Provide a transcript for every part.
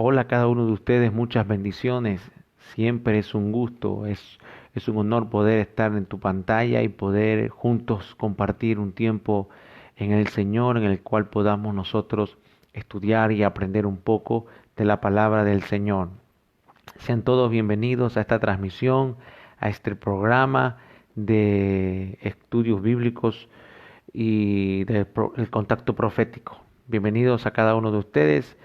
Hola a cada uno de ustedes, muchas bendiciones. Siempre es un gusto, es un honor poder estar en tu pantalla y poder juntos compartir un tiempo en el Señor en el cual podamos nosotros estudiar y aprender un poco de la palabra del Señor. Sean todos bienvenidos a esta transmisión, a este programa de estudios bíblicos y del contacto profético. Bienvenidos a cada uno de ustedes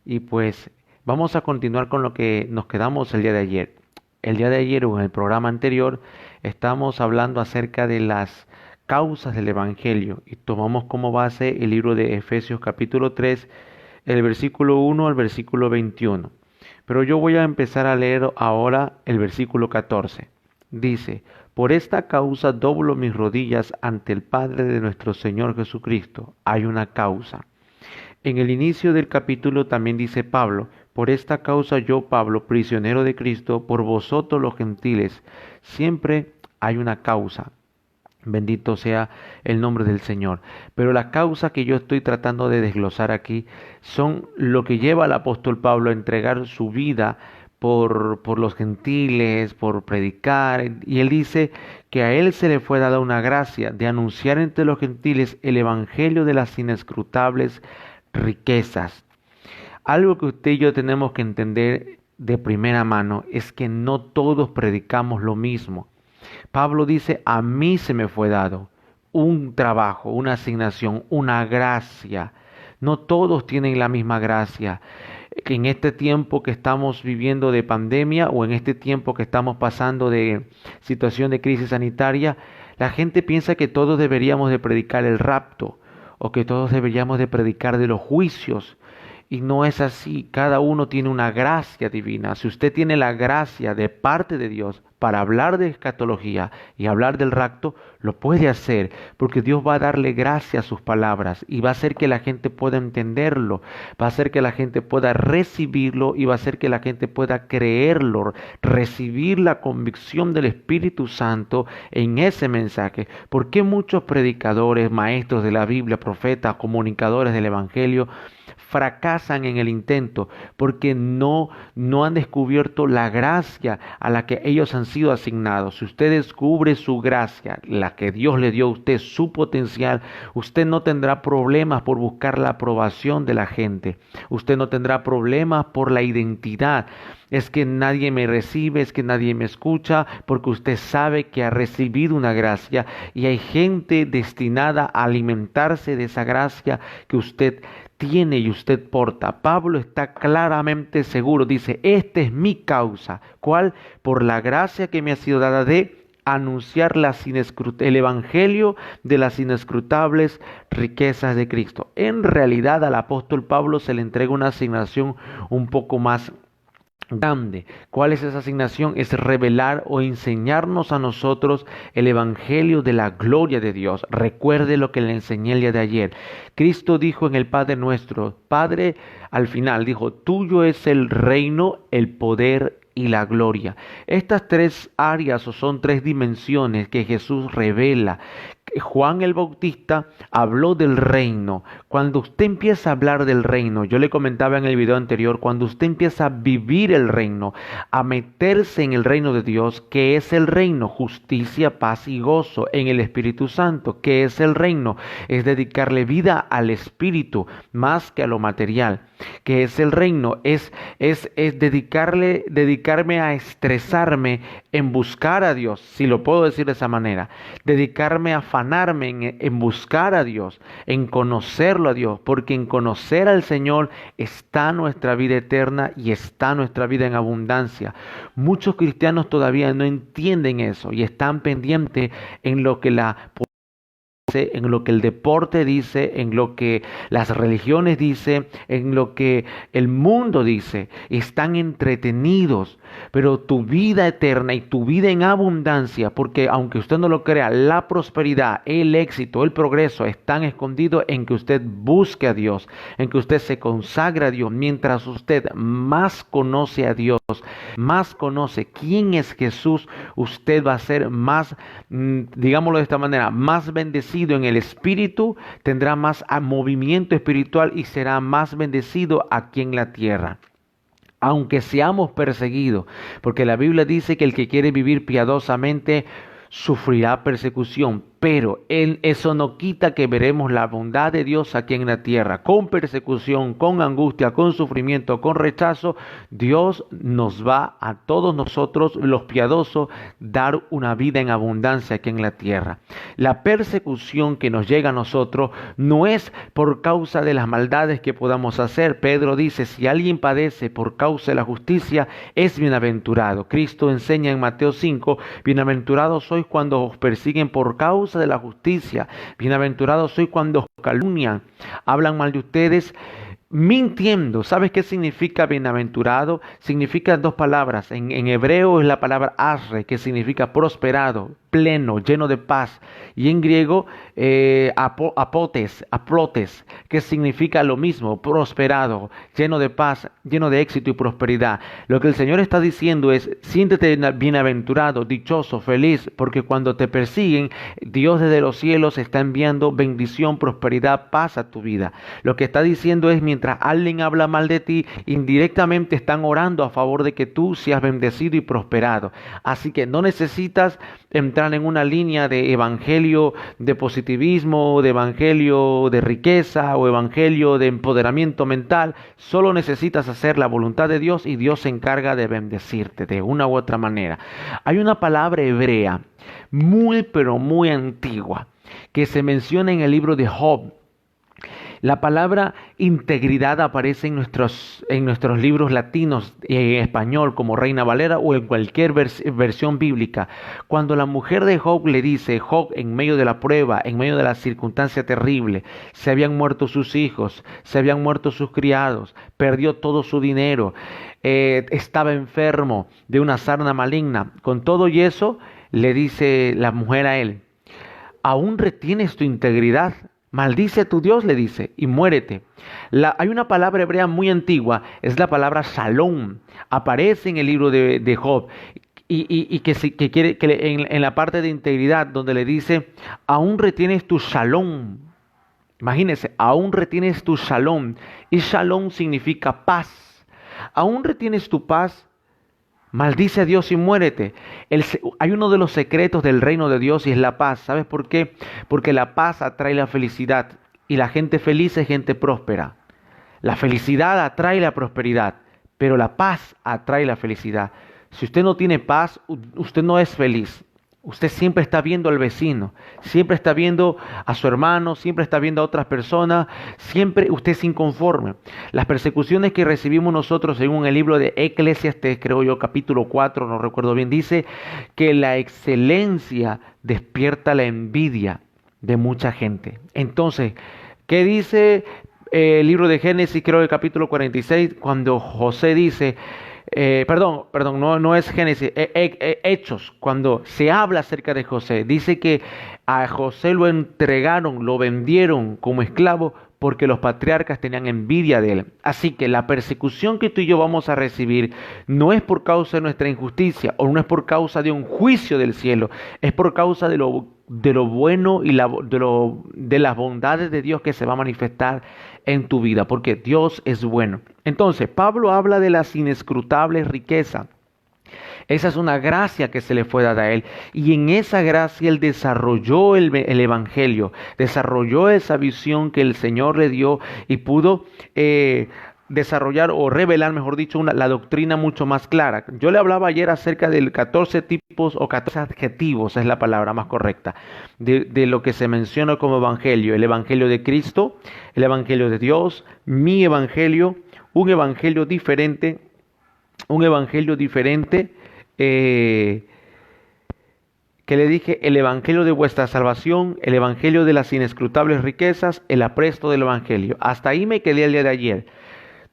y pues vamos a continuar con lo que nos quedamos el día de ayer. El día de ayer o en el programa anterior estamos hablando acerca de las causas del Evangelio y tomamos como base el libro de Efesios capítulo 3, el versículo 1 al versículo 21. Pero yo voy a empezar a leer ahora el versículo 14. Dice: por esta causa doblo mis rodillas ante el Padre de nuestro Señor Jesucristo. Hay una causa. En el inicio del capítulo también dice Pablo: por esta causa yo, Pablo, prisionero de Cristo, por vosotros los gentiles. Siempre hay una causa. Bendito sea el nombre del Señor. Pero la causa que yo estoy tratando de desglosar aquí son lo que lleva al apóstol Pablo a entregar su vida por los gentiles, por predicar. Y él dice que a él se le fue dada una gracia de anunciar entre los gentiles el evangelio de las inescrutables riquezas. Algo que usted y yo tenemos que entender de primera mano es que no todos predicamos lo mismo. Pablo dice: a mí se me fue dado un trabajo, una asignación, una gracia. No todos tienen la misma gracia. En este tiempo que estamos viviendo de pandemia o en este tiempo que estamos pasando de situación de crisis sanitaria, la gente piensa que todos deberíamos de predicar el rapto o que todos deberíamos de predicar de los juicios. Y no es así, cada uno tiene una gracia divina. Si usted tiene la gracia de parte de Dios para hablar de escatología y hablar del rapto, lo puede hacer, porque Dios va a darle gracia a sus palabras y va a hacer que la gente pueda entenderlo, va a hacer que la gente pueda recibirlo y va a hacer que la gente pueda creerlo, recibir la convicción del Espíritu Santo en ese mensaje. ¿Por qué muchos predicadores, maestros de la Biblia, profetas, comunicadores del Evangelio fracasan en el intento? Porque no han descubierto la gracia a la que ellos han sido asignados. Si usted descubre su gracia, la que Dios le dio a usted, su potencial, usted no tendrá problemas por buscar la aprobación de la gente. Usted no tendrá problemas por la identidad. Es que nadie me recibe, es que nadie me escucha, porque usted sabe que ha recibido una gracia y hay gente destinada a alimentarse de esa gracia que usted tiene y usted porta. Pablo está claramente seguro, dice: esta es mi causa. ¿Cuál? Por la gracia que me ha sido dada de anunciar el evangelio de las inescrutables riquezas de Cristo. En realidad al apóstol Pablo se le entrega una asignación un poco más grande. ¿Cuál es esa asignación? Es revelar o enseñarnos a nosotros el evangelio de la gloria de Dios. Recuerde lo que le enseñé el día de ayer. Cristo dijo en el Padre Nuestro, Padre, al final dijo: tuyo es el reino, el poder y la gloria. Estas tres áreas o son tres dimensiones que Jesús revela. Juan el Bautista habló del reino. Cuando usted empieza a hablar del reino, yo le comentaba en el video anterior, cuando usted empieza a vivir el reino, a meterse en el reino de Dios, ¿qué es el reino? Justicia, paz y gozo en el Espíritu Santo. ¿Qué es el reino? Es dedicarle vida al Espíritu más que a lo material. ¿Qué es el reino? Es dedicarme a estresarme en buscar a Dios, si lo puedo decir de esa manera. Dedicarme a afanarme en buscar a Dios, en conocerlo a Dios, porque en conocer al Señor está nuestra vida eterna y está nuestra vida en abundancia. Muchos cristianos todavía no entienden eso y están pendientes en lo que en lo que el deporte dice, en lo que las religiones dicen, en lo que el mundo dice. Están entretenidos, pero tu vida eterna y tu vida en abundancia, porque aunque usted no lo crea, la prosperidad, el éxito, el progreso están escondidos en que usted busque a Dios, en que usted se consagre a Dios. Mientras usted más conoce a Dios, más conoce quién es Jesús, usted va a ser más, digámoslo de esta manera, más bendecido en el espíritu, tendrá más movimiento espiritual y será más bendecido aquí en la tierra. aunque seamos perseguidos, porque la Biblia dice que el que quiere vivir piadosamente sufrirá persecución, pero eso no quita que veremos la bondad de Dios aquí en la tierra, con persecución, con angustia, con sufrimiento, con rechazo. Dios nos va a todos nosotros, los piadosos, dar una vida en abundancia aquí en la tierra. La persecución que nos llega a nosotros no es por causa de las maldades que podamos hacer. Pedro dice, si alguien padece por causa de la justicia, es bienaventurado. Cristo enseña en Mateo 5, bienaventurados sois cuando os persiguen por causa de la justicia. Bienaventurados sois cuando os calumnian, hablan mal de ustedes, mintiendo. ¿Sabes qué significa bienaventurado? Significa dos palabras. En hebreo es la palabra asre, que significa prosperado, pleno, lleno de paz. Y en griego, aplotes, que significa lo mismo, prosperado, lleno de paz, lleno de éxito y prosperidad. Lo que el Señor está diciendo es, siéntete bienaventurado, dichoso, feliz, porque cuando te persiguen, Dios desde los cielos está enviando bendición, prosperidad, paz a tu vida. Lo que está diciendo es, mientras alguien habla mal de ti, indirectamente están orando a favor de que tú seas bendecido y prosperado. Así que no necesitas entrar en una línea de evangelio de positivismo, de evangelio de riqueza o evangelio de empoderamiento mental. Solo necesitas hacer la voluntad de Dios y Dios se encarga de bendecirte de una u otra manera. Hay una palabra hebrea muy pero muy antigua que se menciona en el libro de Job. La palabra integridad aparece en nuestros libros latinos en español como Reina Valera o en cualquier versión bíblica. Cuando la mujer de Job le dice, Job en medio de la prueba, en medio de la circunstancia terrible, se habían muerto sus hijos, se habían muerto sus criados, perdió todo su dinero, estaba enfermo de una sarna maligna. Con todo y eso, le dice la mujer a él, ¿aún retienes tu integridad? Maldice a tu Dios, le dice, y muérete. Hay una palabra hebrea muy antigua, es la palabra shalom. Aparece en el libro de Job y que quiere que en la parte de integridad donde le dice, aún retienes tu shalom. Imagínense, aún retienes tu shalom. Y shalom significa paz. Aún retienes tu paz. Maldice a Dios y muérete. Hay uno de los secretos del reino de Dios y es la paz. ¿Sabes por qué? Porque la paz atrae la felicidad y la gente feliz es gente próspera. La felicidad atrae la prosperidad, pero la paz atrae la felicidad. Si usted no tiene paz, usted no es feliz. Usted siempre está viendo al vecino, siempre está viendo a su hermano, siempre está viendo a otras personas, siempre usted es inconforme. Las persecuciones que recibimos nosotros, según el libro de Eclesiastés, creo yo, capítulo 4, no recuerdo bien, dice que la excelencia despierta la envidia de mucha gente. Entonces, ¿qué dice el libro de Génesis, creo el capítulo 46, cuando José dice... no es Génesis, Hechos, cuando se habla acerca de José, dice que a José lo entregaron, lo vendieron como esclavo porque los patriarcas tenían envidia de él. Así que la persecución que tú y yo vamos a recibir no es por causa de nuestra injusticia o no es por causa de un juicio del cielo, es por causa de lo bueno y de las bondades de Dios que se va a manifestar en tu vida, porque Dios es bueno. Entonces, Pablo habla de las inescrutables riquezas. Esa es una gracia que se le fue dada a él. Y en esa gracia él desarrolló el evangelio, desarrolló esa visión que el Señor le dio y pudo desarrollar o revelar, mejor dicho, la doctrina mucho más clara. Yo le hablaba ayer acerca de 14 tipos o 14 adjetivos, es la palabra más correcta, de lo que se menciona como evangelio. El evangelio de Cristo, el evangelio de Dios, mi evangelio, un evangelio diferente, que le dije, el evangelio de vuestra salvación, el evangelio de las inescrutables riquezas, el apresto del evangelio. Hasta ahí me quedé el día de ayer.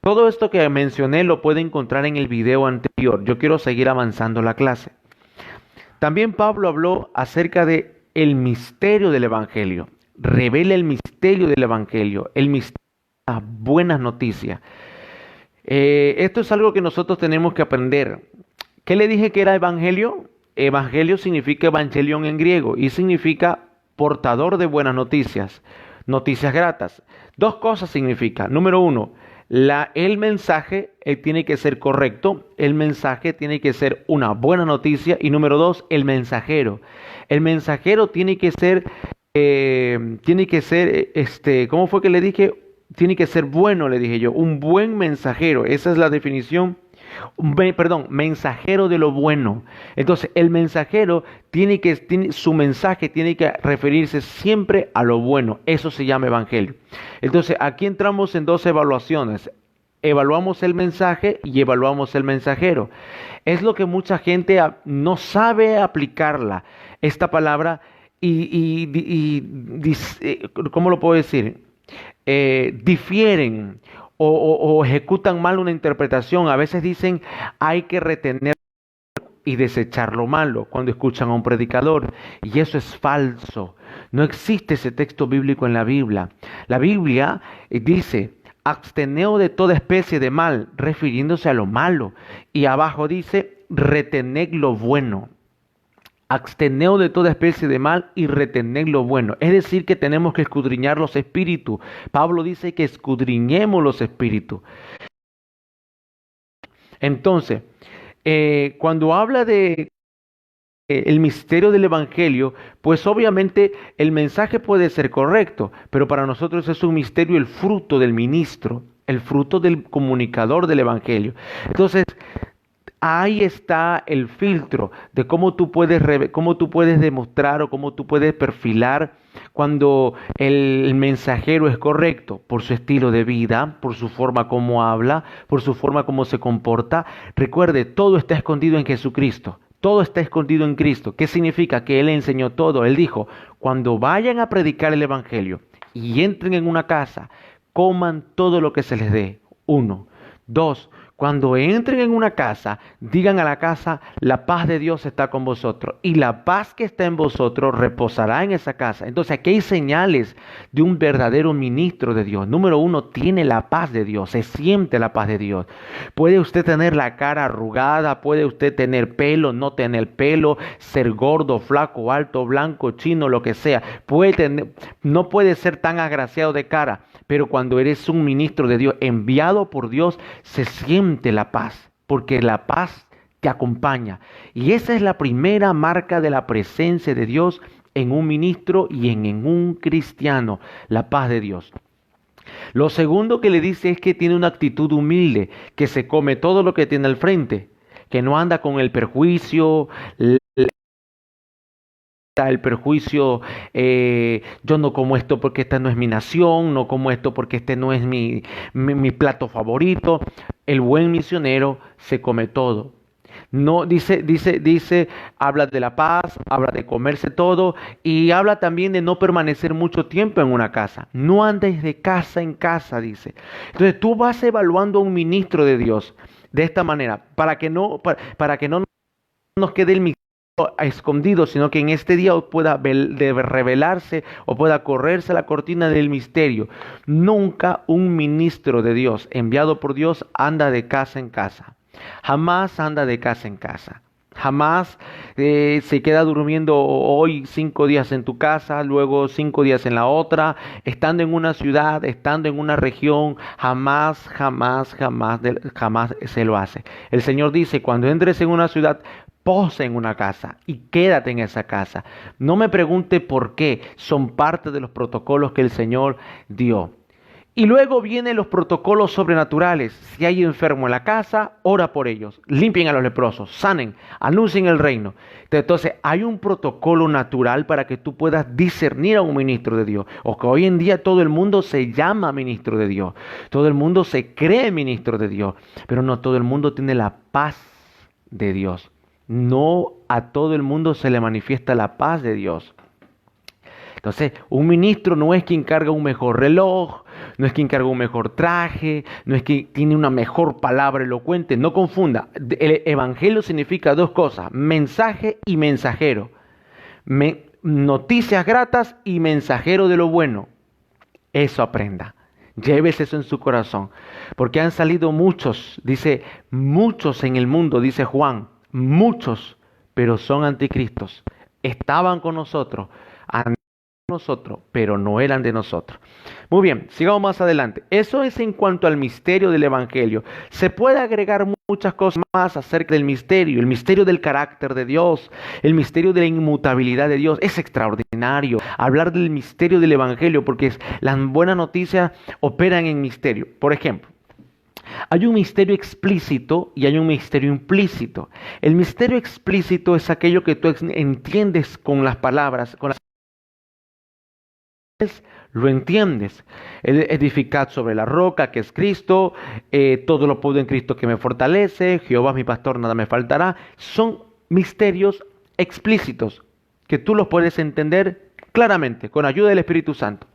Todo esto que mencioné lo puede encontrar en el video anterior. Yo quiero seguir avanzando la clase. También Pablo habló acerca de el misterio del evangelio. Revela el misterio del evangelio, el misterio de las buenas noticias. Esto es algo que nosotros tenemos que aprender. ¿Qué le dije que era evangelio? Evangelio significa evangelion en griego y significa portador de buenas noticias, noticias gratas. Dos cosas significa. Número uno, el mensaje tiene que ser correcto, el mensaje tiene que ser una buena noticia y número dos, el mensajero. El mensajero ¿cómo fue que le dije? Tiene que ser bueno, le dije yo, un buen mensajero, esa es la definición. Mensajero de lo bueno. Entonces, el mensajero su mensaje tiene que referirse siempre a lo bueno. Eso se llama evangelio. Entonces, aquí entramos en dos evaluaciones. Evaluamos el mensaje y evaluamos el mensajero. Es lo que mucha gente no sabe aplicarla, esta palabra, ¿cómo lo puedo decir? Difieren o ejecutan mal una interpretación. A veces dicen hay que retener y desechar lo malo cuando escuchan a un predicador. Y eso es falso. No existe ese texto bíblico en la Biblia. La Biblia dice, absteneos de toda especie de mal, refiriéndose a lo malo. Y abajo dice, retened lo bueno. Absteneos de toda especie de mal y retened lo bueno. Es decir, que tenemos que escudriñar los espíritus. Pablo dice que escudriñemos los espíritus. Entonces, cuando habla de el misterio del evangelio, pues obviamente el mensaje puede ser correcto, pero para nosotros es un misterio el fruto del ministro, el fruto del comunicador del evangelio. Entonces, ahí está el filtro de cómo tú puedes demostrar o cómo tú puedes perfilar cuando el mensajero es correcto, por su estilo de vida, por su forma como habla, por su forma como se comporta. Recuerde, todo está escondido en Jesucristo. Todo está escondido en Cristo. ¿Qué significa? Que Él enseñó todo. Él dijo, cuando vayan a predicar el evangelio y entren en una casa, coman todo lo que se les dé. 1. 2. Cuando entren en una casa, digan a la casa, la paz de Dios está con vosotros. Y la paz que está en vosotros reposará en esa casa. Entonces aquí hay señales de un verdadero ministro de Dios. Número 1, tiene la paz de Dios, se siente la paz de Dios. Puede usted tener la cara arrugada, puede usted tener pelo, no tener pelo, ser gordo, flaco, alto, blanco, chino, lo que sea. No puede ser tan agraciado de cara. Pero cuando eres un ministro de Dios, enviado por Dios, se siente la paz, porque la paz te acompaña. Y esa es la primera marca de la presencia de Dios en un ministro y en un cristiano, la paz de Dios. Lo segundo que le dice es que tiene una actitud humilde, que se come todo lo que tiene al frente, que no anda con el perjuicio, yo no como esto porque esta no es mi nación, no como esto porque este no es mi plato favorito. El buen misionero se come todo. No dice, habla de la paz, habla de comerse todo y habla también de no permanecer mucho tiempo en una casa. No andes de casa en casa, dice. Entonces tú vas evaluando a un ministro de Dios de esta manera para que no nos quede el misterio escondido, sino que en este día pueda revelarse o pueda correrse la cortina del misterio. Nunca un ministro de Dios enviado por Dios anda de casa en casa. Jamás anda de casa en casa. Jamás se queda durmiendo hoy 5 días en tu casa, luego 5 días en la otra, estando en una ciudad, estando en una región. Jamás se lo hace. El Señor dice, cuando entres en una ciudad, posa en una casa y quédate en esa casa. No me pregunte por qué, son parte de los protocolos que el Señor dio. Y luego vienen los protocolos sobrenaturales. Si hay enfermo en la casa, ora por ellos, limpien a los leprosos, sanen, anuncien el reino. Entonces hay un protocolo natural para que tú puedas discernir a un ministro de Dios. O que hoy en día todo el mundo se llama ministro de Dios, todo el mundo se cree ministro de Dios, pero no todo el mundo tiene la paz de Dios. No a todo el mundo se le manifiesta la paz de Dios. Entonces, un ministro no es quien carga un mejor reloj, no es quien carga un mejor traje, no es quien tiene una mejor palabra elocuente. No confunda. El evangelio significa 2 cosas: mensaje y mensajero. Noticias gratas y mensajero de lo bueno. Eso aprenda. Llévese eso en su corazón. Porque han salido muchos, dice, muchos en el mundo, dice Juan. Muchos, pero son anticristos. Estaban con nosotros, nosotros, pero no eran de nosotros. Muy bien, sigamos más adelante. Eso es en cuanto al misterio del Evangelio. Se puede agregar muchas cosas más acerca del misterio, el misterio del carácter de Dios, el misterio de la inmutabilidad de Dios. Es extraordinario hablar del misterio del Evangelio porque las buenas noticias operan en misterio. Por ejemplo, hay un misterio explícito y hay un misterio implícito. El misterio explícito es aquello que tú entiendes con las palabras, con las lo entiendes. Edificad sobre la roca que es Cristo, todo lo puedo en Cristo que me fortalece, Jehová es mi pastor, nada me faltará. Son misterios explícitos que tú los puedes entender claramente con ayuda del Espíritu Santo.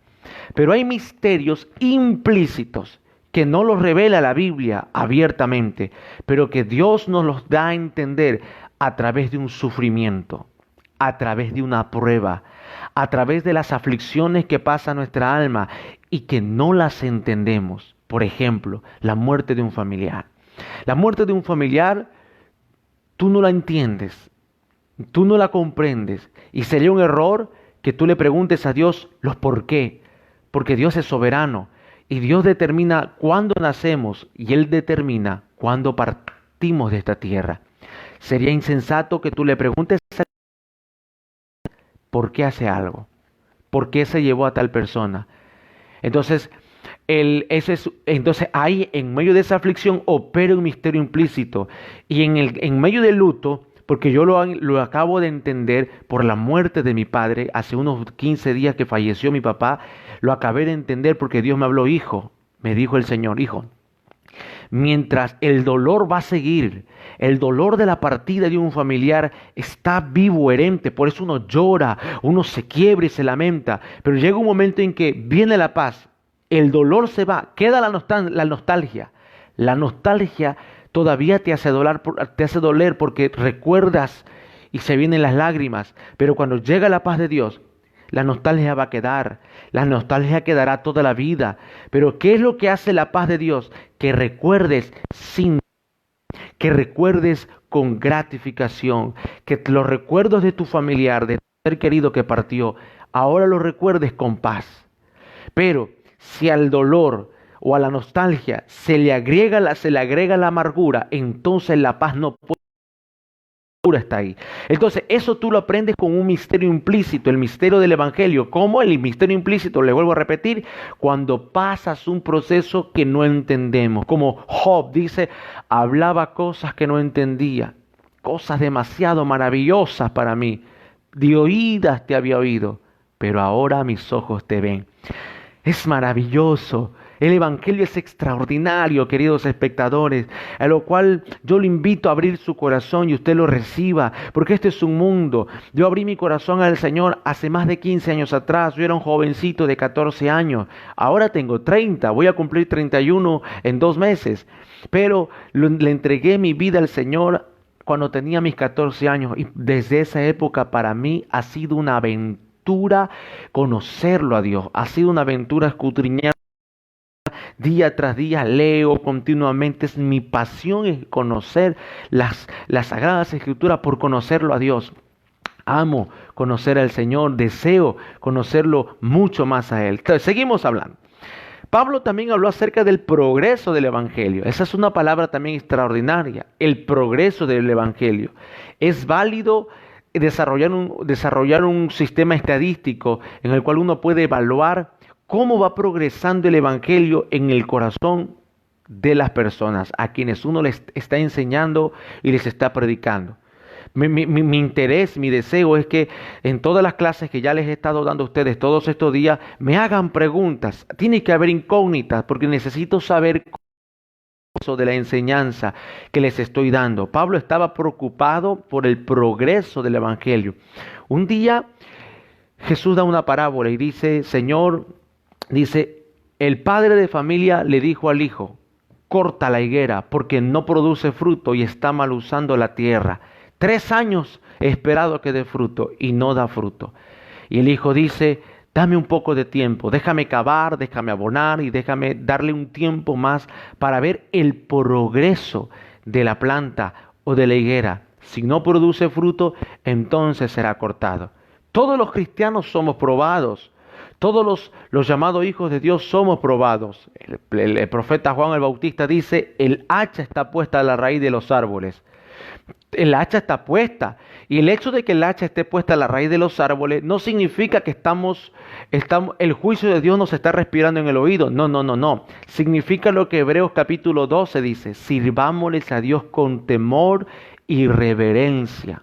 Pero hay misterios implícitos que no los revela la Biblia abiertamente, pero que Dios nos los da a entender a través de un sufrimiento, a través de una prueba, a través de las aflicciones que pasa nuestra alma y que no las entendemos. Por ejemplo, la muerte de un familiar. La muerte de un familiar, tú no la entiendes, tú no la comprendes y sería un error que tú le preguntes a Dios los por qué, porque Dios es soberano y Dios determina cuándo nacemos y Él determina cuándo partimos de esta tierra. Sería insensato que tú le preguntes a por qué hace algo, por qué se llevó a tal persona. Entonces, entonces ahí en medio de esa aflicción opera un misterio implícito y en medio del luto, porque yo lo acabo de entender por la muerte de mi padre, hace unos 15 días que falleció mi papá, lo acabé de entender porque Dios me habló, hijo, me dijo el Señor, hijo, mientras el dolor va a seguir, el dolor de la partida de un familiar está vivo, herente, por eso uno llora, uno se quiebra y se lamenta, pero llega un momento en que viene la paz, el dolor se va, queda la nostalgia. La nostalgia todavía te hace doler porque recuerdas y se vienen las lágrimas, pero cuando llega la paz de Dios, la nostalgia va a quedar, la nostalgia quedará toda la vida. Pero ¿qué es lo que hace la paz de Dios? Que recuerdes que recuerdes con gratificación, que los recuerdos de tu familiar, de tu ser querido que partió, ahora los recuerdes con paz. Pero si al dolor o a la nostalgia se le agrega la amargura, entonces la paz no puede. Está ahí. Entonces, eso tú lo aprendes con un misterio implícito, el misterio del Evangelio. ¿Cómo? El misterio implícito, le vuelvo a repetir, cuando pasas un proceso que no entendemos. Como Job dice, hablaba cosas que no entendía, cosas demasiado maravillosas para mí. De oídas te había oído, pero ahora mis ojos te ven. Es maravilloso. El Evangelio es extraordinario, queridos espectadores, a lo cual yo le invito a abrir su corazón y usted lo reciba, porque este es un mundo. Yo abrí mi corazón al Señor hace más de 15 años atrás, yo era un jovencito de 14 años, ahora tengo 30, voy a cumplir 31 en 2 meses, pero le entregué mi vida al Señor cuando tenía mis 14 años y desde esa época para mí ha sido una aventura conocerlo a Dios, ha sido una aventura escudriñar. Día tras día leo continuamente, es mi pasión es conocer las Sagradas Escrituras por conocerlo a Dios. Amo conocer al Señor, deseo conocerlo mucho más a Él. Entonces, seguimos hablando. Pablo también habló acerca del progreso del Evangelio. Esa es una palabra también extraordinaria, el progreso del Evangelio. Es válido desarrollar un sistema estadístico en el cual uno puede evaluar cómo va progresando el Evangelio en el corazón de las personas a quienes uno les está enseñando y les está predicando. Mi interés, mi deseo es que en todas las clases que ya les he estado dando a ustedes todos estos días, me hagan preguntas. Tiene que haber incógnitas porque necesito saber de la enseñanza que les estoy dando. Pablo estaba preocupado por el progreso del Evangelio. Un día Jesús da una parábola y dice, Señor, dice, el padre de familia le dijo al hijo, corta la higuera porque no produce fruto y está mal usando la tierra. 3 años he esperado que dé fruto y no da fruto. Y el hijo dice, dame un poco de tiempo, déjame cavar, déjame abonar y déjame darle un tiempo más para ver el progreso de la planta o de la higuera. Si no produce fruto, entonces será cortado. Todos los cristianos somos probados. Todos los llamados hijos de Dios somos probados. El profeta Juan el Bautista dice, el hacha está puesta a la raíz de los árboles. El hacha está puesta. Y el hecho de que el hacha esté puesta a la raíz de los árboles no significa que el juicio de Dios nos está respirando en el oído. No, no, no, no. Significa lo que Hebreos capítulo 12 dice. Sirvámosles a Dios con temor y reverencia.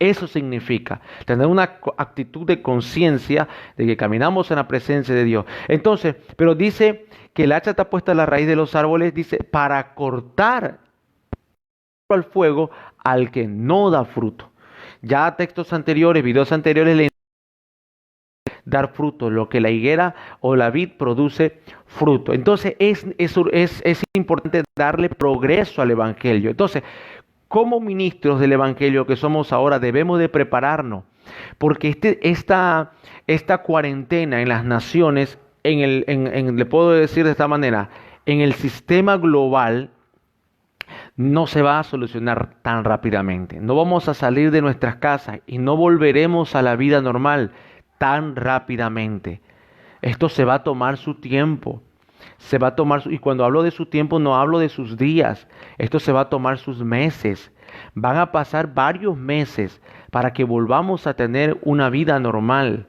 Eso significa tener una actitud de conciencia de que caminamos en la presencia de Dios. Entonces, pero dice que el hacha está puesta a la raíz de los árboles, dice, para cortar al fuego al que no da fruto. Ya textos anteriores, videos anteriores, le dar fruto, lo que la higuera o la vid produce fruto. Entonces es importante darle progreso al evangelio. Entonces, como ministros del evangelio que somos ahora, debemos de prepararnos, porque esta cuarentena en las naciones, le puedo decir de esta manera, en el sistema global, no se va a solucionar tan rápidamente. No vamos a salir de nuestras casas y no volveremos a la vida normal tan rápidamente. Esto se va a tomar su tiempo. Y cuando hablo de su tiempo, no hablo de sus días. Esto se va a tomar sus meses. Van a pasar varios meses para que volvamos a tener una vida normal,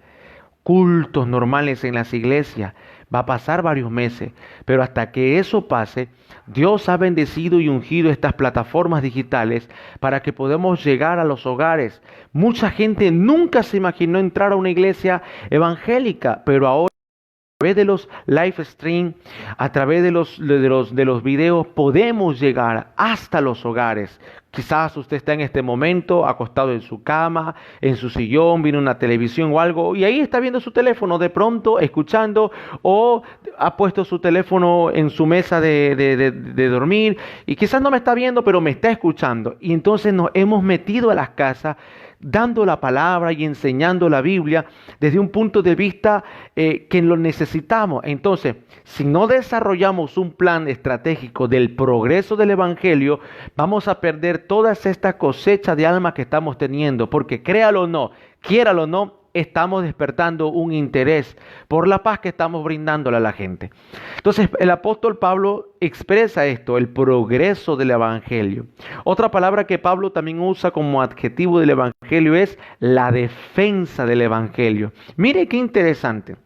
cultos normales en las iglesias. Va a pasar varios meses, pero hasta que eso pase, Dios ha bendecido y ungido estas plataformas digitales para que podamos llegar a los hogares. Mucha gente nunca se imaginó entrar a una iglesia evangélica, pero ahora, a través de los live stream, a través de los videos, podemos llegar hasta los hogares. Quizás usted está en este momento acostado en su cama, en su sillón, viene una televisión o algo, y ahí está viendo su teléfono de pronto, escuchando, o ha puesto su teléfono en su mesa de dormir, y quizás no me está viendo, pero me está escuchando. Y entonces nos hemos metido a las casas, dando la palabra y enseñando la Biblia desde un punto de vista que lo necesitamos. Entonces, si no desarrollamos un plan estratégico del progreso del evangelio, vamos a perder todas estas cosechas de almas que estamos teniendo, porque créalo o no, quiéralo o no, estamos despertando un interés por la paz que estamos brindándole a la gente. Entonces, el apóstol Pablo expresa esto, el progreso del evangelio. Otra palabra que Pablo también usa como adjetivo del evangelio es la defensa del evangelio. Mire qué interesante.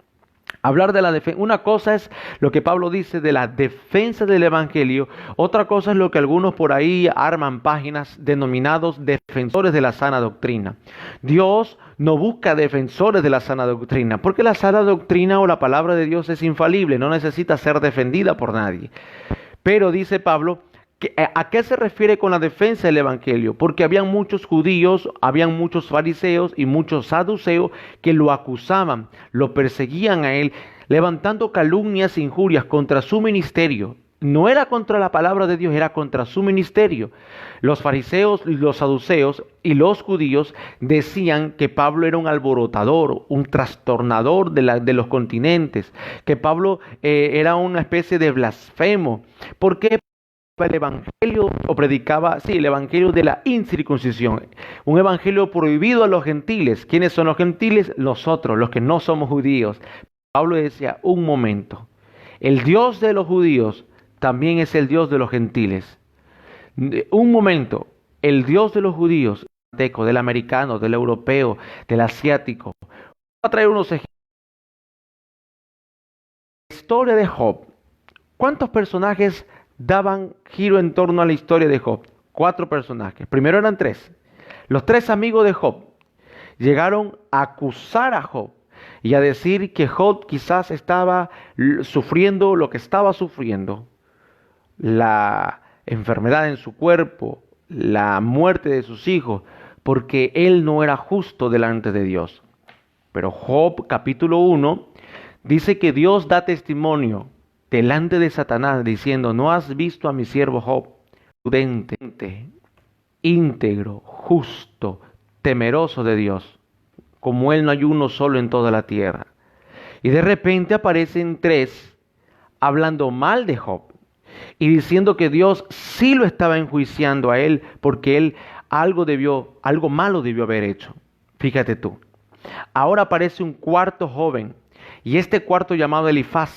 Hablar de la defensa, una cosa es lo que Pablo dice de la defensa del evangelio, otra cosa es lo que algunos por ahí arman páginas denominados defensores de la sana doctrina. Dios no busca defensores de la sana doctrina, porque la sana doctrina o la palabra de Dios es infalible, no necesita ser defendida por nadie. Pero dice Pablo, ¿a qué se refiere con la defensa del evangelio? Porque habían muchos judíos, habían muchos fariseos y muchos saduceos que lo acusaban, lo perseguían a él, levantando calumnias e injurias contra su ministerio. No era contra la palabra de Dios, era contra su ministerio. Los fariseos, los saduceos y los judíos decían que Pablo era un alborotador, un trastornador de los continentes, que Pablo era una especie de blasfemo. ¿Por qué? El evangelio el evangelio de la incircuncisión, un evangelio prohibido a los gentiles. ¿Quiénes son los gentiles? Nosotros, los que no somos judíos. Pablo decía, un momento, el Dios de los judíos también es el Dios de los gentiles. Un momento, el Dios de los judíos, del americano, del europeo, del asiático. Voy a traer unos ejemplos. La historia de Job. ¿Cuántos personajes daban giro en torno a la historia de Job? 4 personajes. Primero eran 3. Los 3 amigos de Job llegaron a acusar a Job y a decir que Job quizás estaba sufriendo lo que estaba sufriendo, la enfermedad en su cuerpo, la muerte de sus hijos, porque él no era justo delante de Dios. Pero Job capítulo 1 dice que Dios da testimonio delante de Satanás, diciendo, ¿no has visto a mi siervo Job, prudente, íntegro, justo, temeroso de Dios? Como él no hay uno solo en toda la tierra. Y de repente aparecen 3 hablando mal de Job y diciendo que Dios sí lo estaba enjuiciando a él porque él algo malo debió haber hecho. Fíjate tú. Ahora aparece un cuarto joven, y este cuarto llamado Elifaz,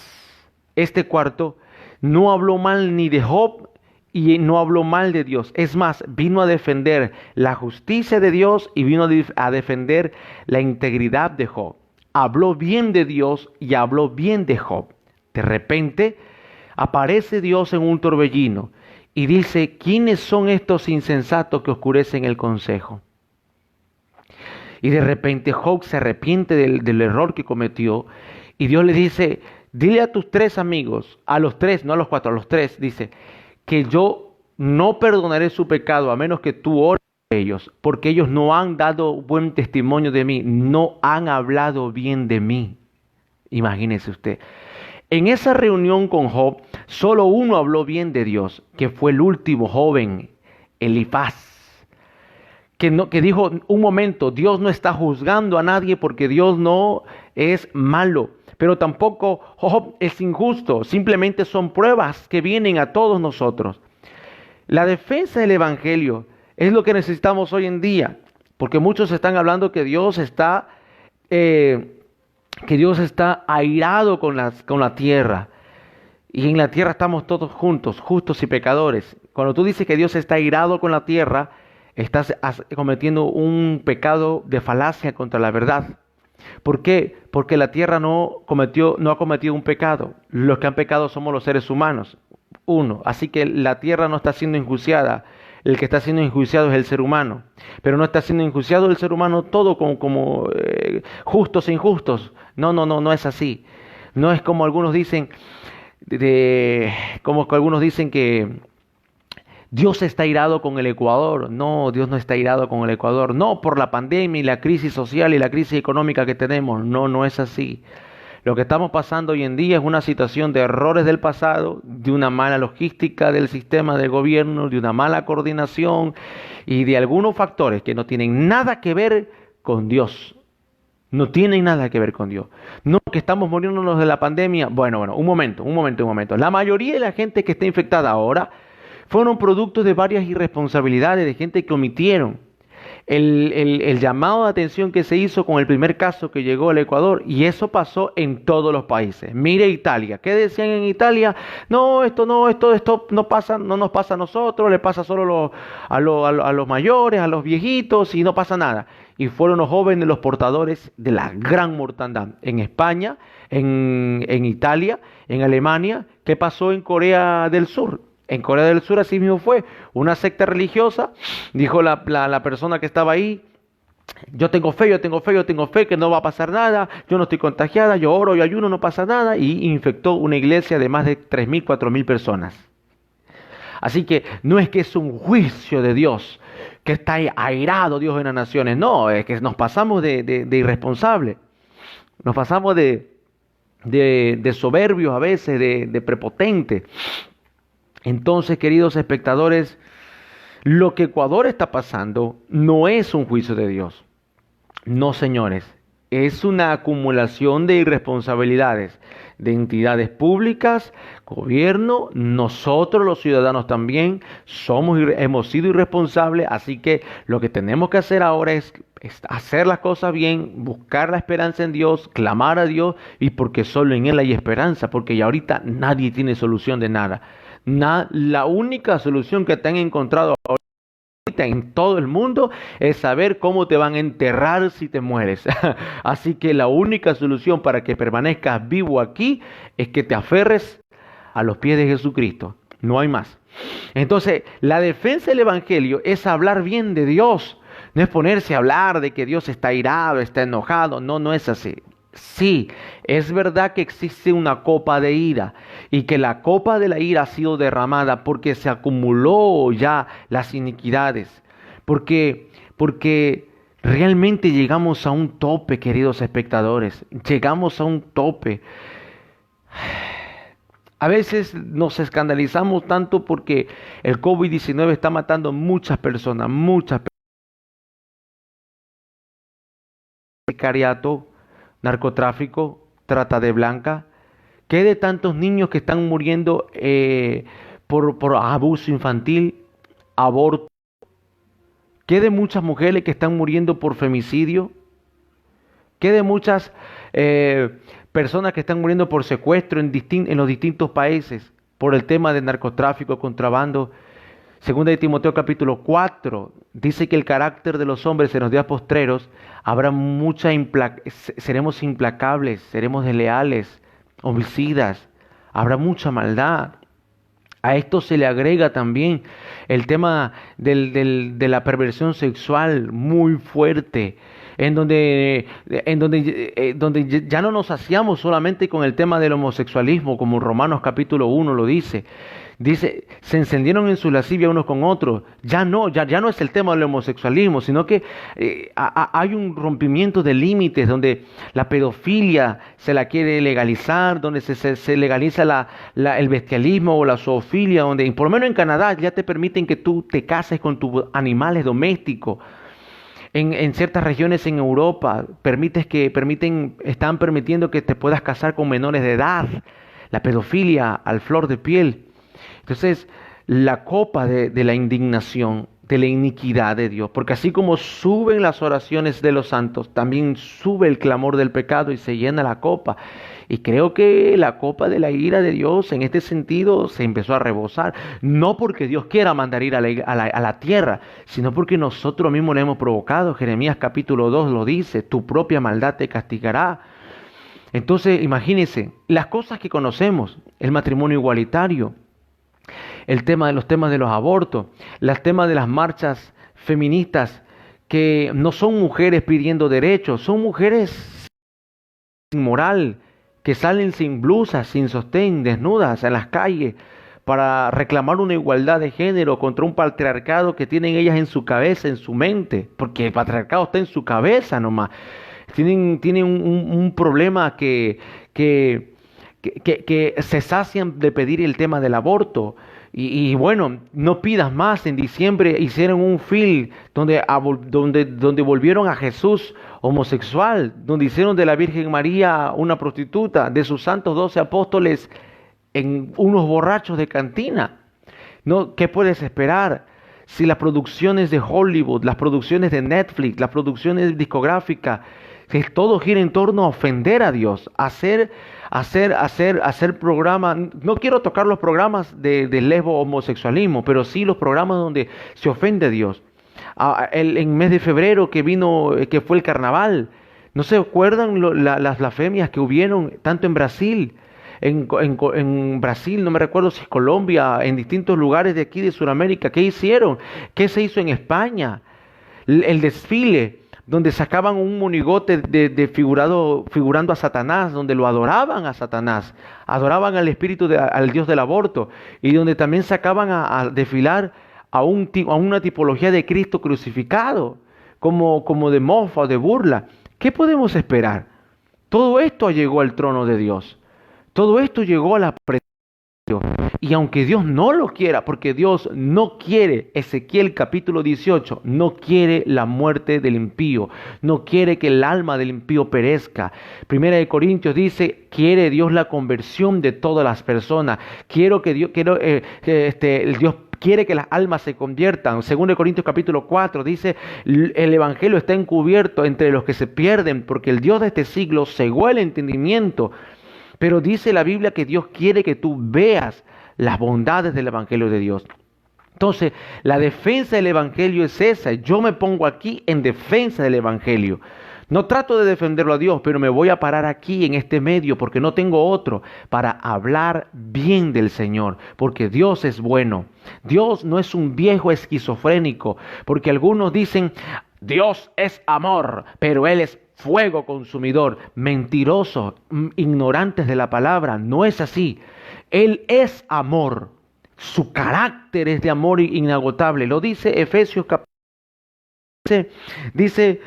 este cuarto no habló mal ni de Job y no habló mal de Dios. Es más, vino a defender la justicia de Dios y vino a defender la integridad de Job. Habló bien de Dios y habló bien de Job. De repente aparece Dios en un torbellino y dice: ¿quiénes son estos insensatos que oscurecen el consejo? Y de repente Job se arrepiente del error que cometió y Dios le dice: dile a tus tres amigos, a los tres, no a los cuatro, a los tres, dice, que yo no perdonaré su pecado a menos que tú ores por ellos, porque ellos no han dado buen testimonio de mí, no han hablado bien de mí. Imagínese usted. En esa reunión con Job, solo uno habló bien de Dios, que fue el último joven, Elifaz. Que dijo: un momento, Dios no está juzgando a nadie porque Dios no es malo, pero tampoco Job es injusto, simplemente son pruebas que vienen a todos nosotros. La defensa del Evangelio es lo que necesitamos hoy en día, porque muchos están hablando que Dios está airado con la tierra. Y en la tierra estamos todos juntos, justos y pecadores. Cuando tú dices que Dios está airado con la tierra, estás cometiendo un pecado de falacia contra la verdad. ¿Por qué? Porque la tierra no ha cometido un pecado. Los que han pecado somos los seres humanos. Uno. Así que la tierra no está siendo enjuiciada. El que está siendo enjuiciado es el ser humano. Pero no está siendo enjuiciado el ser humano todo como justos e injustos. No es así. No es como algunos dicen, como algunos dicen que Dios está airado con el Ecuador. No, Dios no está airado con el Ecuador. No, por la pandemia y la crisis social y la crisis económica que tenemos. No es así. Lo que estamos pasando hoy en día es una situación de errores del pasado, de una mala logística del sistema de gobierno, de una mala coordinación y de algunos factores que no tienen nada que ver con Dios. No tienen nada que ver con Dios. No, que estamos muriéndonos de la pandemia. Bueno, un momento. La mayoría de la gente que está infectada ahora fueron productos de varias irresponsabilidades de gente que omitieron el llamado de atención que se hizo con el primer caso que llegó al Ecuador, y eso pasó en todos los países. Mire Italia, ¿qué decían en Italia? No, esto no pasa, no nos pasa a nosotros, le pasa solo a los mayores, a los viejitos y no pasa nada. Y fueron los jóvenes los portadores de la gran mortandad. En España, en Italia, en Alemania. ¿Qué pasó en Corea del Sur? En Corea del Sur así mismo fue, una secta religiosa, dijo la persona que estaba ahí: yo tengo fe que no va a pasar nada, yo no estoy contagiada, yo oro y ayuno, no pasa nada, y infectó una iglesia de más de 3.000, 4.000 personas. Así que no es que es un juicio de Dios, que está airado Dios en las naciones, no, es que nos pasamos de irresponsables, nos pasamos de soberbios a veces, de prepotentes. Entonces, queridos espectadores, lo que Ecuador está pasando no es un juicio de Dios. No, señores. Es una acumulación de irresponsabilidades de entidades públicas, gobierno, nosotros los ciudadanos también hemos sido irresponsables, así que lo que tenemos que hacer ahora es hacer las cosas bien, buscar la esperanza en Dios, clamar a Dios, y porque solo en Él hay esperanza, porque ya ahorita nadie tiene solución de nada. La única solución que te han encontrado ahorita en todo el mundo es saber cómo te van a enterrar si te mueres. Así que la única solución para que permanezcas vivo aquí es que te aferres a los pies de Jesucristo. No hay más. Entonces, la defensa del Evangelio es hablar bien de Dios. No es ponerse a hablar de que Dios está airado, está enojado. No es así. Sí, es verdad que existe una copa de ira y que la copa de la ira ha sido derramada porque se acumuló ya las iniquidades, porque realmente llegamos a un tope, queridos espectadores, llegamos a un tope. A veces nos escandalizamos tanto porque el COVID-19 está matando muchas personas, sicariato, narcotráfico, trata de blanca. ¿Qué de tantos niños que están muriendo por abuso infantil, aborto? ¿Qué de muchas mujeres que están muriendo por femicidio? ¿Qué de muchas personas que están muriendo por secuestro en los distintos países por el tema del narcotráfico, contrabando? Segunda de Timoteo capítulo 4 dice que el carácter de los hombres en los días postreros habrá seremos implacables, seremos desleales, homicidas, habrá mucha maldad. A esto se le agrega también el tema de la perversión sexual muy fuerte, donde ya no nos saciamos solamente con el tema del homosexualismo, como Romanos capítulo 1 lo dice. Dice, se encendieron en su lascivia unos con otros. Ya no es el tema del homosexualismo, sino que hay un rompimiento de límites donde la pedofilia se la quiere legalizar, donde se legaliza el bestialismo o la zoofilia, donde por lo menos en Canadá ya te permiten que tú te cases con tus animales domésticos. En ciertas regiones en Europa están permitiendo que te puedas casar con menores de edad. La pedofilia al flor de piel. Entonces, la copa de la indignación, de la iniquidad de Dios, porque así como suben las oraciones de los santos, también sube el clamor del pecado y se llena la copa. Y creo que la copa de la ira de Dios en este sentido se empezó a rebosar, no porque Dios quiera mandar ir a la tierra, sino porque nosotros mismos le hemos provocado. Jeremías capítulo 2 lo dice, tu propia maldad te castigará. Entonces, imagínense, las cosas que conocemos, el matrimonio igualitario, los temas de los abortos, los temas de las marchas feministas, que no son mujeres pidiendo derechos, son mujeres sin moral, que salen sin blusas, sin sostén, desnudas en las calles, para reclamar una igualdad de género contra un patriarcado que tienen ellas en su cabeza, en su mente, porque el patriarcado está en su cabeza nomás. Tienen un problema que se sacian de pedir el tema del aborto. Y bueno, no pidas más. En diciembre hicieron un film donde volvieron a Jesús homosexual, donde hicieron de la Virgen María una prostituta, de sus santos 12 apóstoles en unos borrachos de cantina. ¿No? ¿Qué puedes esperar? Si las producciones de Hollywood, las producciones de Netflix, las producciones discográficas, que todo gira en torno a ofender a Dios, hacer programas. No quiero tocar los programas de lesbo homosexualismo, pero sí los programas donde se ofende a Dios. En mes de febrero que fue el carnaval, ¿no se acuerdan las blasfemias que hubieron tanto en Brasil? En Brasil, no me recuerdo si es Colombia, en distintos lugares de aquí de Sudamérica. ¿Qué hicieron? ¿Qué se hizo en España? El desfile donde sacaban un monigote figurando a Satanás, donde lo adoraban a Satanás, adoraban al espíritu, al dios del aborto, y donde también sacaban a desfilar a una tipología de Cristo crucificado, como de mofa, de burla. ¿Qué podemos esperar? Todo esto llegó al trono de Dios. Todo esto llegó a la presencia de Dios. Y aunque Dios no lo quiera, porque Dios no quiere, Ezequiel capítulo 18, no quiere la muerte del impío, no quiere que el alma del impío perezca. Primera de Corintios dice, quiere Dios la conversión de todas las personas. Dios quiere que las almas se conviertan. Según de Corintios capítulo 4 dice, el evangelio está encubierto entre los que se pierden, porque el Dios de este siglo cegó el entendimiento. Pero dice la Biblia que Dios quiere que tú veas las bondades del Evangelio de Dios. Entonces, la defensa del Evangelio es esa. Yo me pongo aquí en defensa del Evangelio. No trato de defenderlo a Dios, pero me voy a parar aquí en este medio porque no tengo otro para hablar bien del Señor, porque Dios es bueno. Dios no es un viejo esquizofrénico, porque algunos dicen, Dios es amor, pero Él es fuego consumidor. Mentirosos, ignorantes de la palabra. No es así. Él es amor. Su carácter es de amor inagotable. Lo dice Efesios capítulo. Dice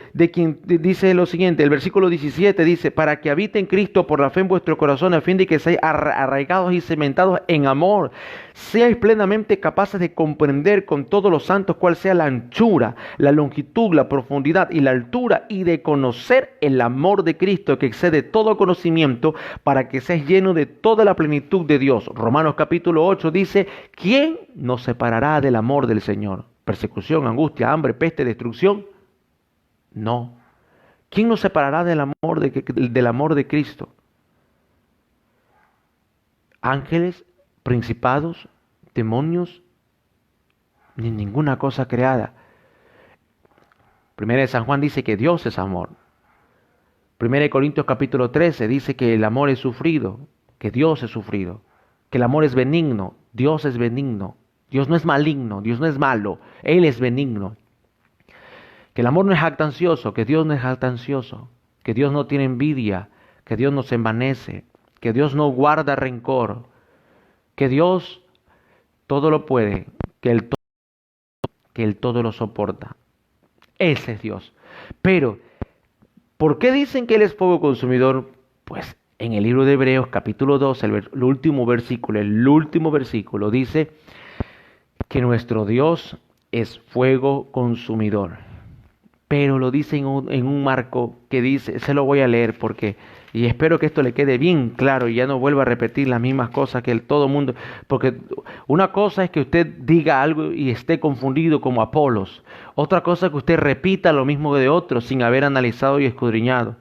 lo siguiente, el versículo 17 dice, para que habite en Cristo por la fe en vuestro corazón, a fin de que seáis arraigados y cementados en amor, seáis plenamente capaces de comprender con todos los santos cuál sea la anchura, la longitud, la profundidad y la altura, y de conocer el amor de Cristo que excede todo conocimiento, para que seáis llenos de toda la plenitud de Dios. Romanos capítulo 8 dice, ¿quién nos separará del amor del Señor? ¿Persecución, angustia, hambre, peste, destrucción? No. ¿Quién nos separará del amor de Cristo? ¿Ángeles, principados, demonios? Ni ninguna cosa creada. Primera de San Juan dice que Dios es amor. Primera de Corintios capítulo 13 dice que el amor es sufrido, que Dios es sufrido, que el amor es benigno, Dios es benigno. Dios no es maligno, Dios no es malo, Él es benigno. Que el amor no es jactancioso, que Dios no es jactancioso, que Dios no tiene envidia, que Dios no se envanece, que Dios no guarda rencor, que Dios todo lo puede, que Él todo lo soporta. Ese es Dios. Pero, ¿por qué dicen que Él es fuego consumidor? Pues en el libro de Hebreos capítulo 2, el último versículo dice que nuestro Dios es fuego consumidor. Pero lo dice en un marco que dice, se lo voy a leer y espero que esto le quede bien claro y ya no vuelva a repetir las mismas cosas que todo mundo, porque una cosa es que usted diga algo y esté confundido como Apolos, otra cosa es que usted repita lo mismo de otros sin haber analizado y escudriñado.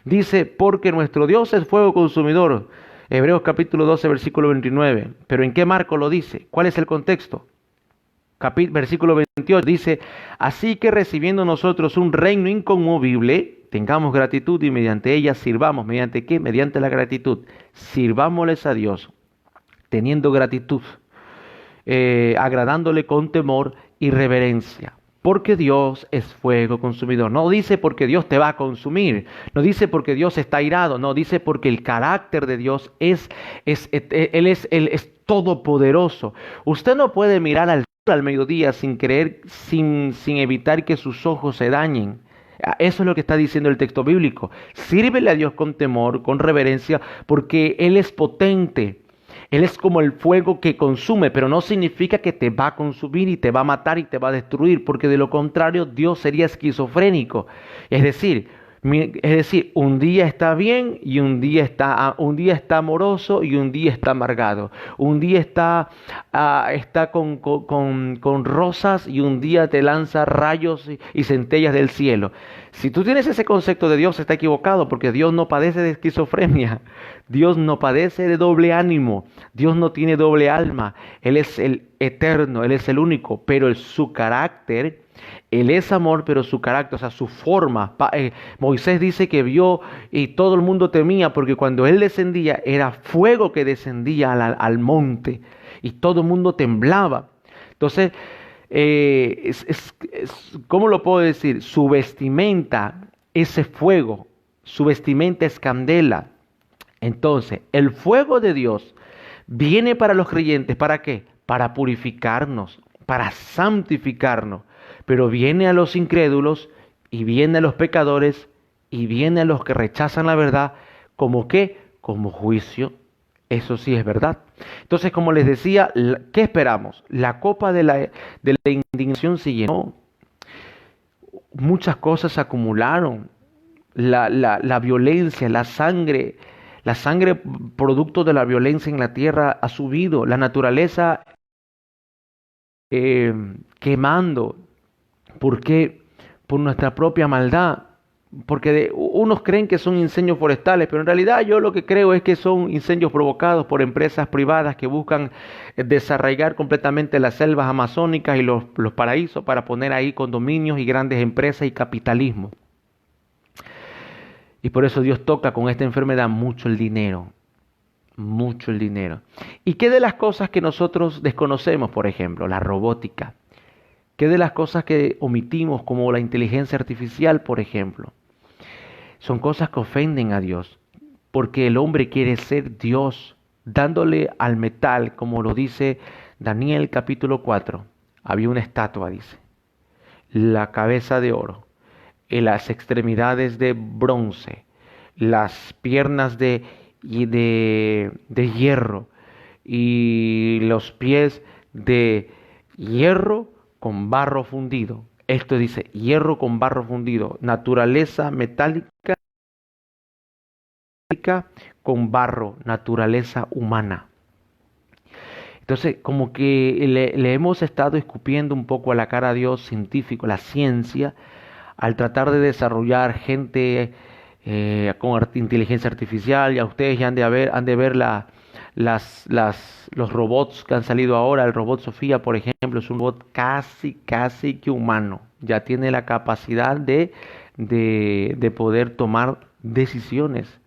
Dice, porque nuestro Dios es fuego consumidor, Hebreos capítulo 12, versículo 29, pero ¿en qué marco lo dice? ¿Cuál es el contexto? Versículo 28 dice, así que recibiendo nosotros un reino inconmovible, tengamos gratitud y mediante ella sirvamos. ¿Mediante qué? Mediante la gratitud. Sirvámosles a Dios, teniendo gratitud, agradándole con temor y reverencia. Porque Dios es fuego consumidor. No dice porque Dios te va a consumir. No dice porque Dios está airado. No, dice porque el carácter de Dios Él es todopoderoso. Usted no puede mirar al mediodía sin evitar que sus ojos se dañen. Eso es lo que está diciendo el texto bíblico. Sírvele a Dios con temor, con reverencia, porque Él es potente. Él es como el fuego que consume, pero no significa que te va a consumir y te va a matar y te va a destruir, porque de lo contrario Dios sería esquizofrénico. Es decir, un día está bien y un día está amoroso y un día está amargado. Un día está con rosas y un día te lanza rayos y centellas del cielo. Si tú tienes ese concepto de Dios, está equivocado, porque Dios no padece de esquizofrenia. Dios no padece de doble ánimo. Dios no tiene doble alma. Él es el eterno, Él es el único, pero su carácter, Él es amor, pero su carácter, o sea, su forma. Moisés dice que vio y todo el mundo temía porque cuando Él descendía era fuego que descendía al monte y todo el mundo temblaba. Entonces, ¿cómo lo puedo decir? Su vestimenta, ese fuego, su vestimenta es candela. Entonces, el fuego de Dios viene para los creyentes, ¿para qué? Para purificarnos, para santificarnos. Pero viene a los incrédulos y viene a los pecadores y viene a los que rechazan la verdad, ¿como qué? Como juicio. Eso sí es verdad. Entonces, como les decía, ¿qué esperamos? La copa de la indignación se llenó. Muchas cosas se acumularon. La violencia, la sangre producto de la violencia en la tierra ha subido. La naturaleza quemando. ¿Por qué? Por nuestra propia maldad. Porque unos creen que son incendios forestales, pero en realidad yo lo que creo es que son incendios provocados por empresas privadas que buscan desarraigar completamente las selvas amazónicas y los paraísos para poner ahí condominios y grandes empresas y capitalismo. Y por eso Dios toca con esta enfermedad mucho el dinero. Mucho el dinero. ¿Y qué de las cosas que nosotros desconocemos, por ejemplo, la robótica? ¿Qué de las cosas que omitimos, como la inteligencia artificial, por ejemplo? Son cosas que ofenden a Dios, porque el hombre quiere ser Dios, dándole al metal, como lo dice Daniel capítulo 4. Había una estatua, dice, la cabeza de oro, las extremidades de bronce, las piernas de hierro y los pies de hierro con barro fundido. Esto dice, hierro con barro fundido, naturaleza metálica con barro, naturaleza humana. Entonces, como que le hemos estado escupiendo un poco a la cara a Dios científico, la ciencia, al tratar de desarrollar gente con inteligencia artificial. Ya ustedes ya han de ver los robots que han salido ahora. El robot Sofía, por ejemplo, es un robot casi que humano. Ya tiene la capacidad de poder tomar decisiones.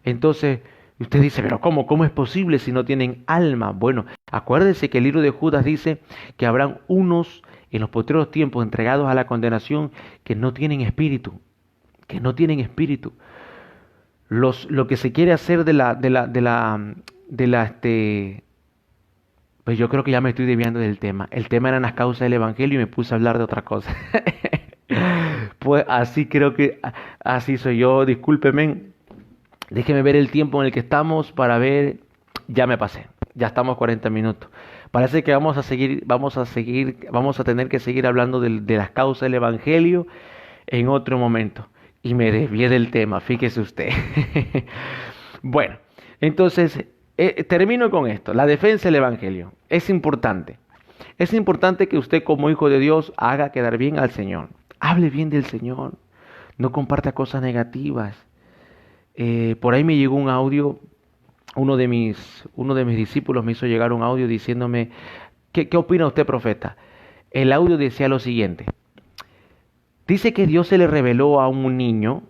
Entonces, usted dice, pero ¿cómo es posible si no tienen alma? Bueno, acuérdese que el libro de Judas dice que habrán unos en los postreros tiempos entregados a la condenación que no tienen espíritu, que no tienen espíritu. Lo que se quiere hacer pues yo creo que ya me estoy desviando del tema. El tema eran las causas del evangelio y me puse a hablar de otra cosa. Pues así creo que, así soy yo, discúlpeme. Déjeme ver el tiempo en el que estamos para ver, ya me pasé, ya estamos 40 minutos. Parece que vamos a tener que seguir hablando de las causas del evangelio en otro momento. Y me desvié del tema, fíjese usted. Bueno, entonces termino con esto. La defensa del evangelio es importante. Es importante que usted como hijo de Dios haga quedar bien al Señor. Hable bien del Señor. No comparta cosas negativas. Por ahí me llegó un audio, uno de mis discípulos me hizo llegar un audio diciéndome, ¿qué opina usted, profeta? El audio decía lo siguiente: dice que Dios se le reveló a un niño,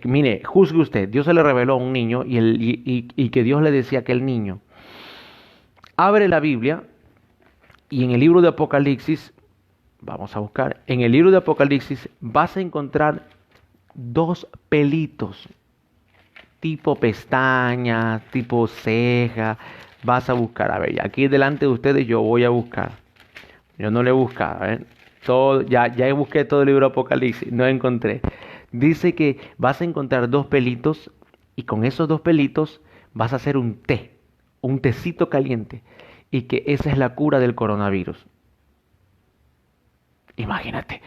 mire, juzgue usted, Dios se le reveló a un niño y que Dios le decía a aquel niño, abre la Biblia y en el libro de Apocalipsis, vamos a buscar, en el libro de Apocalipsis vas a encontrar dos pelitos, tipo pestaña, tipo ceja, vas a buscar. A ver, aquí delante de ustedes yo voy a buscar. Yo no le he buscado, ¿eh? Ya busqué todo el libro de Apocalipsis, no encontré. Dice que vas a encontrar dos pelitos y con esos dos pelitos vas a hacer un tecito caliente y que esa es la cura del coronavirus. Imagínate.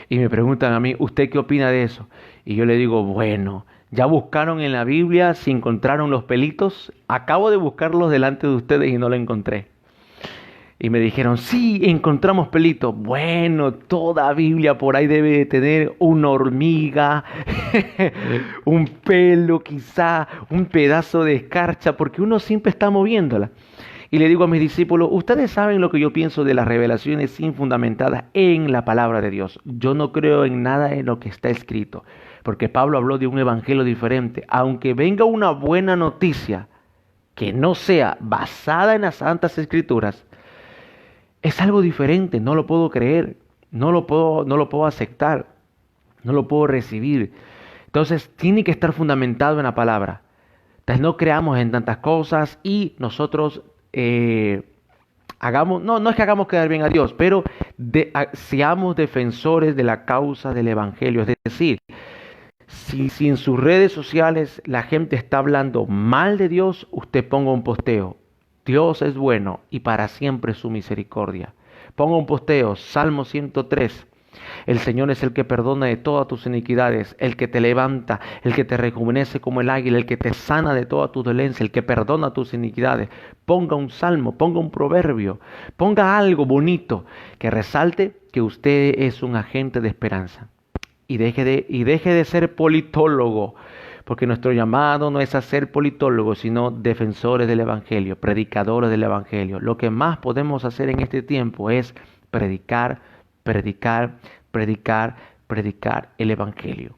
Y me preguntan a mí, ¿usted qué opina de eso? Y yo le digo, bueno, ya buscaron en la Biblia si encontraron los pelitos. Acabo de buscarlos delante de ustedes y no lo encontré. Y me dijeron, sí, encontramos pelitos. Bueno, toda Biblia por ahí debe de tener una hormiga, un pelo quizá, un pedazo de escarcha, porque uno siempre está moviéndola. Y le digo a mis discípulos, ustedes saben lo que yo pienso de las revelaciones infundamentadas en la palabra de Dios. Yo no creo en nada en lo que está escrito, porque Pablo habló de un evangelio diferente. Aunque venga una buena noticia que no sea basada en las Santas Escrituras, es algo diferente, no lo puedo creer, no lo puedo aceptar, no lo puedo recibir. Entonces tiene que estar fundamentado en la palabra. Entonces no creamos en tantas cosas y nosotros no es que hagamos quedar bien a Dios, pero seamos defensores de la causa del evangelio. Es decir, si en sus redes sociales la gente está hablando mal de Dios, usted ponga un posteo: Dios es bueno y para siempre su misericordia. Ponga un posteo, Salmo 103. El Señor es el que perdona de todas tus iniquidades, el que te levanta, el que te rejuvenece como el águila, el que te sana de toda tu dolencia, el que perdona tus iniquidades. Ponga un salmo, ponga un proverbio, ponga algo bonito que resalte que usted es un agente de esperanza. Y deje de ser politólogo, porque nuestro llamado no es a ser politólogos, sino defensores del Evangelio, predicadores del Evangelio. Lo que más podemos hacer en este tiempo es predicar el Evangelio.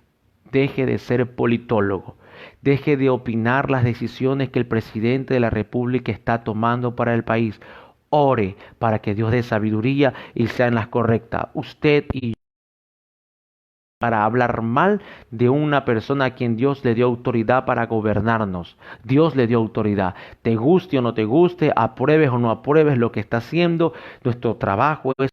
Deje de ser politólogo. Deje de opinar las decisiones que el presidente de la República está tomando para el país. Ore para que Dios dé sabiduría y sean las correctas. Usted y yo, para hablar mal de una persona a quien Dios le dio autoridad para gobernarnos. Dios le dio autoridad. Te guste o no te guste, apruebes o no apruebes lo que está haciendo, nuestro trabajo es...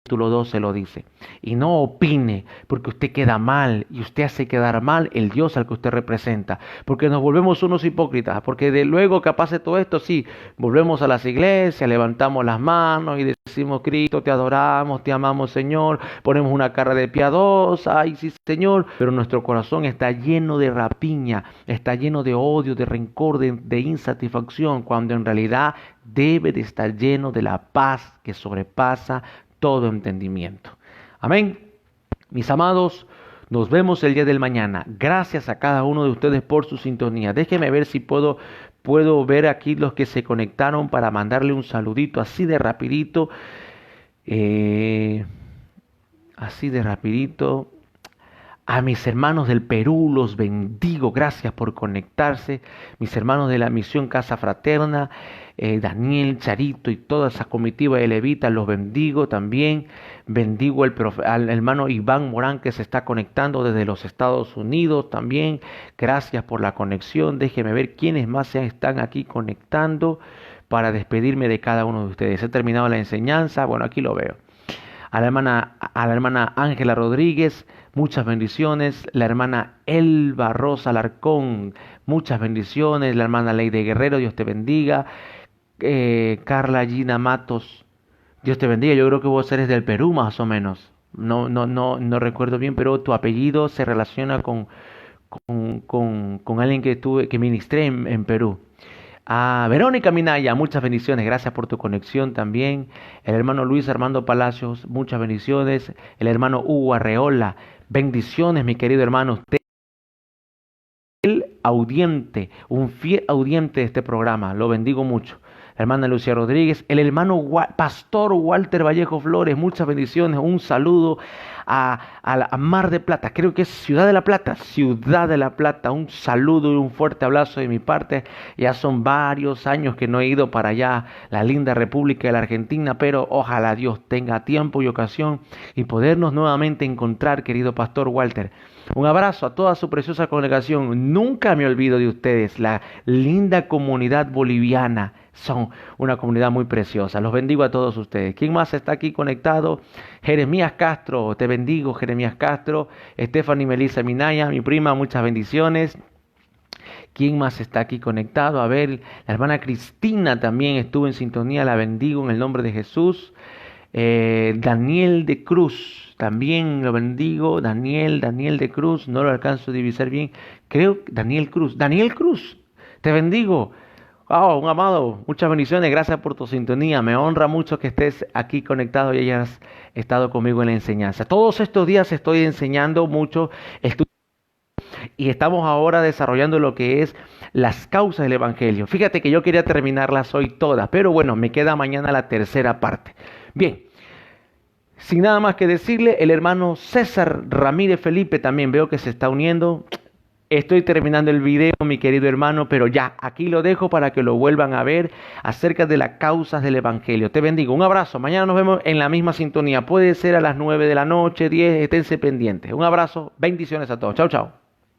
Capítulo 2 se lo dice. Y no opine porque usted queda mal y usted hace quedar mal el Dios al que usted representa. Porque nos volvemos unos hipócritas. Porque de luego que pase todo esto, sí, volvemos a las iglesias, levantamos las manos y decimos: Cristo, te adoramos, te amamos, Señor. Ponemos una cara de piadosa, ay sí, Señor. Pero nuestro corazón está lleno de rapiña, está lleno de odio, de rencor, de insatisfacción, cuando en realidad debe de estar lleno de la paz que sobrepasa todo entendimiento. Amén. Mis amados, nos vemos el día del mañana. Gracias a cada uno de ustedes por su sintonía. Déjenme ver si puedo ver aquí los que se conectaron para mandarle un saludito así de rapidito. Así de rapidito. A mis hermanos del Perú los bendigo, gracias por conectarse. Mis hermanos de la Misión Casa Fraterna, Daniel, Charito y toda esa comitiva de Levita, los bendigo también. Bendigo al hermano Iván Morán que se está conectando desde los Estados Unidos también. Gracias por la conexión. Déjenme ver quiénes más se están aquí conectando para despedirme de cada uno de ustedes. He terminado la enseñanza, bueno, aquí lo veo. A la hermana Ángela Rodríguez, muchas bendiciones. La hermana Elba Rosa Alarcón, muchas bendiciones. La hermana Leide Guerrero, Dios te bendiga. Carla Gina Matos, Dios te bendiga. Yo creo que vos eres del Perú más o menos. No recuerdo bien, pero tu apellido se relaciona con alguien que ministré en Perú. A Verónica Minaya, muchas bendiciones, gracias por tu conexión también. El hermano Luis Armando Palacios, muchas bendiciones. El hermano Hugo Arreola, bendiciones, mi querido hermano. Usted es el audiente, un fiel audiente de este programa, lo bendigo mucho. La hermana Lucía Rodríguez, el hermano Pastor Walter Vallejo Flores, muchas bendiciones, un saludo a Mar de Plata, creo que es Ciudad de la Plata, un saludo y un fuerte abrazo de mi parte. Ya son varios años que no he ido para allá, la linda República de la Argentina, pero ojalá Dios tenga tiempo y ocasión y podernos nuevamente encontrar, querido Pastor Walter. Un abrazo a toda su preciosa congregación. Nunca me olvido de ustedes, la linda comunidad boliviana. Son una comunidad muy preciosa. Los bendigo a todos ustedes. ¿Quién más está aquí conectado? Jeremías Castro, te bendigo, Jeremías Castro. Stephanie Melissa Minaya, mi prima, muchas bendiciones. ¿Quién más está aquí conectado? A ver, la hermana Cristina también estuvo en sintonía, la bendigo en el nombre de Jesús. Daniel de Cruz, también lo bendigo. Daniel de Cruz, no lo alcanzo a divisar bien. Creo que Daniel Cruz, te bendigo. Oh, un amado, muchas bendiciones, gracias por tu sintonía. Me honra mucho que estés aquí conectado y hayas estado conmigo en la enseñanza. Todos estos días estoy enseñando mucho, y estamos ahora desarrollando lo que es las causas del Evangelio. Fíjate que yo quería terminarlas hoy todas, pero bueno, me queda mañana la tercera parte. Bien, sin nada más que decirle, el hermano César Ramírez Felipe también veo que se está uniendo. Estoy terminando el video, mi querido hermano, pero ya, aquí lo dejo para que lo vuelvan a ver acerca de las causas del Evangelio. Te bendigo, un abrazo, mañana nos vemos en la misma sintonía, puede ser a las 9 de la noche, 10, esténse pendientes. Un abrazo, bendiciones a todos, chao, chao.